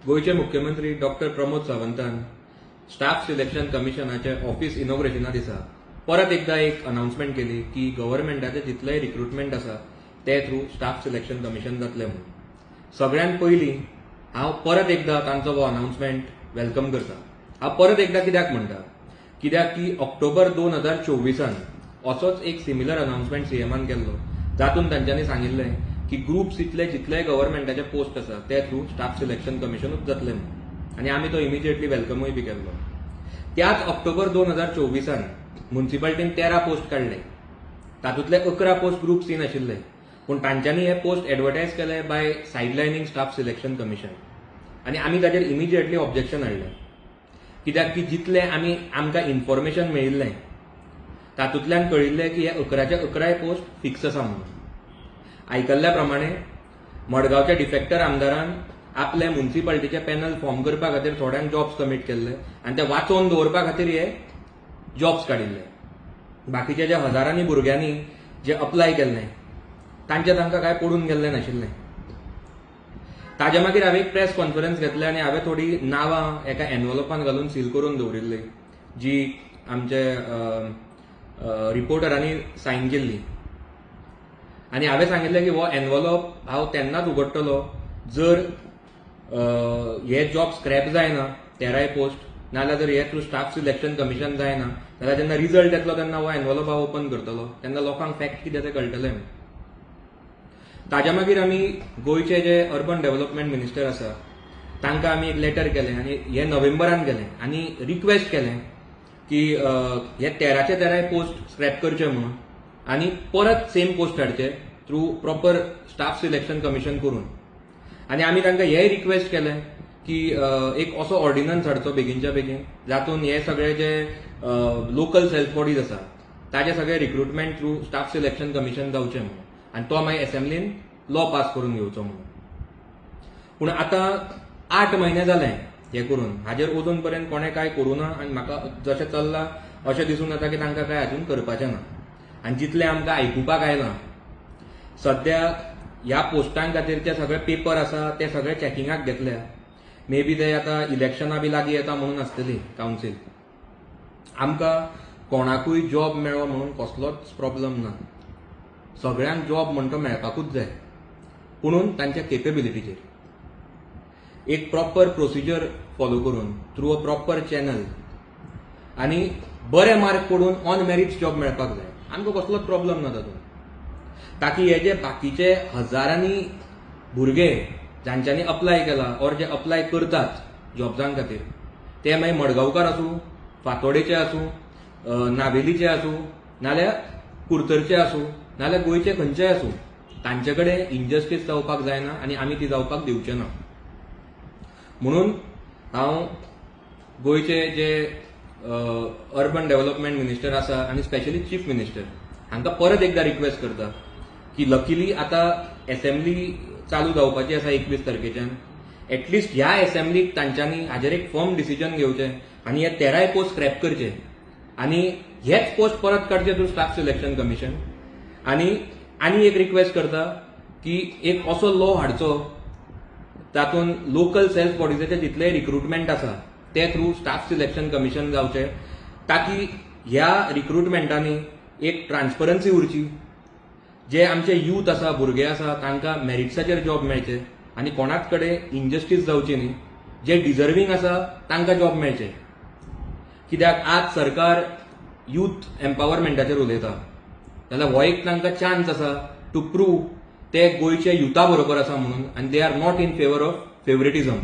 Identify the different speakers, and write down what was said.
Speaker 1: गोयचे मुख्यमंत्री डॉक्टर प्रमोद सावंतान staff selection कमिशनाचे ऑफिस इनॉग्रेशना दिसा परत एकदा एक अनाउन्समेंट केली की गव्हर्नमेंटाचे जितलेय रिक्रुटमेंट आसा ते थ्रू स्टाफ सिलेक्शन कमिशन जातले म्हणून. सगळ्यात पयलीं हांव परत एकदा तांचो हो अनाउन्समेंट वेलकम करता. हांव परत एकदा कित्याक म्हणटा, कित्याक की ऑक्टोबर 2024 असोच एक सिमिलर अनाउन्समेंट सीएमान केल्लो, जातून तांच्यांनी सांगिल्लें की ग्रुप्स जितले गव्हर्नमेंटाचे पोस्ट आसा ते थ्रू स्टाफ सिलेक्शन कमिशनूच जातले म्हणून. आनी आमी तो इमिजिएटली वेलकमूय बी केल्लो. त्याच ऑक्टोबर 2024 म्युन्सिपालिटीन 13 पोस्ट काडले. तातूंतले 11 पोस्ट ग्रुप सीन आशिल्ले, पूण तांच्यांनी हे पोस्ट एडवर्टायज केले बाय सायडलायनींग स्टाफ सिलेक्शन कमिशन. आनी आमी ताचेर इमिजिएटली ऑब्जेक्शन हाडलें, कित्याक की जितले आमकां इन्फॉर्मेशन मेळिल्लें तातूंतल्यान कळिल्लें की हे 11चे 11 पोस्ट फिक्स आसा म्हणून. आयकल्ल्या प्रमाणे मडगांवच्या डिफेक्टर आमदारान आपले म्युन्सिपालिटीचे पॅनल फॉर्म करपा खातीर थोड्यांक जॉब्स कमीट केल्ले आनी ते वाचोवन दवरपा खातीर हे जॉब्स काडिल्ले. बाकीचे जे हजारांनी भुरग्यांनी जे अप्लाय केल्ले तांकां काय पडून गेल्लें नाशिल्लें. ताजे मागीर हांवें एक प्रेस कॉन्फरन्स घेतली आनी हांवें थोडी नांवां एका एनवलपान घालून सील करून दवरिल्ली, जी आमचे रिपोर्टरांनी सायन केल्ली. आनी हांवें सांगिल्लें की हो एनवलप हांव तेन्नाच उगडटलो जर हे जॉब स्क्रॅप जायना 13 पोस्ट, नाजाल्यार जर हे थ्रू स्टाफ सिलेक्शन कमिशन जायना जाल्यार जेन्ना रिजल्ट येतलो तेन्ना हो एनवलप हांव ओपन करतलो, तेन्ना लोकांक फॅक्ट कितें तें कळटलें. ताज्या मागीर आमी गोंयचे जे अर्बन डेव्हलपमेंट मिनिस्टर आसा तांकां आमी एक लेटर केलें आनी हे नोव्हेंबरान केलें आनी रिक्वेस्ट केलें की हे 13चे 13 पोस्ट स्क्रॅप करचे म्हणून आनी परत सेम पोस्ट हाडचे through proper staff selection commission करून. आनी आमी तांकां हेय रिक्वेस्ट केलें की एक असो ऑर्डिनन्स हाडचो बेगीनच्या बेगीन, जातून हे सगळे जे लोकल सेल्फ बॉडीज आसा ताजे सगळे recruitment through staff selection commission जावचें म्हणून, आनी तो मागीर असेंब्लीन लॉ पास करून घेवचो म्हणून. पूण आतां 8 म्हयने जाले हें करून, हाजेर अजून पर्यंत कोणें कांय करूं ना. आनी म्हाका जशें चल्लां अशें दिसून येता की तांकां कांय अजून करपाचें ना. आनी जितलें आमकां आयकुपाक आयलां सद्या ह्या पोस्टां खातीरचे सगळे पेपर आसा ते सगळे चॅकिंगाक घेतल्या. मे बी ते आतां इलेक्शनां बी लागीं येता म्हणून आसतली कावन्सील. आमकां कोणाकूय जॉब मेळ्ळो म्हणून कसलोच प्रॉब्लम ना. सगळ्यांक जॉब म्हणटा तो मेळपाकूच जाय, पुणून तांच्या केपेबिलिटीचेर एक प्रॉपर प्रोसिजर फॉलो करून थ्रू अ प्रॉपर चॅनल आनी बरे मार्क पडून ऑन मेरिट्स जॉब मेळपाक जाय. आमकां कसलोच प्रॉब्लम ना तातूंत. ताकी हे जे बाकीचे हजारांनी भुरगे जांच्यांनी अप्लाय केला ऑर जे अप्लाय करतात जॉब्सां खातीर, ते मागीर मडगांवकार आसूं, फातोडेचे आसूं, नावेलीचे आसूं, नाल्यार कुर्तरचे आसूं, नाल्यार गोंयचे खंयचेय आसूं, तांचे कडेन इनजस्टीस जावपाक जायना आनी आमी ती जावपाक दिवचे ना. म्हणून हांव गोंयचे जे अर्बन डेव्हलपमेंट मिनिस्टर आसा आनी स्पेशली चीफ मिनिस्टर हांकां परत एकदा रिक्वेस्ट करता की लकीली आतां असेंब्ली चालू जावपाची आसा 21 तारखेच्यान. एटलिस्ट ह्या असेंब्लीक तांच्यांनी हाजेर एक फर्म डिसिजन घेवचें आनी हे 13 पोस्ट स्क्रॅप करचे आनी हेच पोस्ट परत काडचे थ्रू स्टाफ सिलेक्शन कमिशन. आनी एक रिक्वेस्ट करता की एक असो लॉ हाडचो तातूंत लोकल सेल्फ बॉडीजाचे जितले रिक्रुटमेंट आसा ते थ्रू स्टाफ सिलेक्शन कमिशन जावचे, ताकी ह्या रिक्रुटमेंटांनी एक ट्रान्सपरन्सी उरची. जे आमचे यूथ आसा, भुरगे आसा, तांकां मेरिट्साचेर जॉब मेळचे आनी कोणाच कडेन इनजस्टीस जावची न्ही. जे डिजर्विंग आसा तांकां जॉब मेळचे. कित्याक आज सरकार यूथ एम्पावरमेंटाचेर उलयता जाल्यार हो एक तांकां चान्स आसा टू प्रूव ते गोंयचे युथा बरोबर आसा म्हणून, आनी they are not in favour of फेवरेटिझम.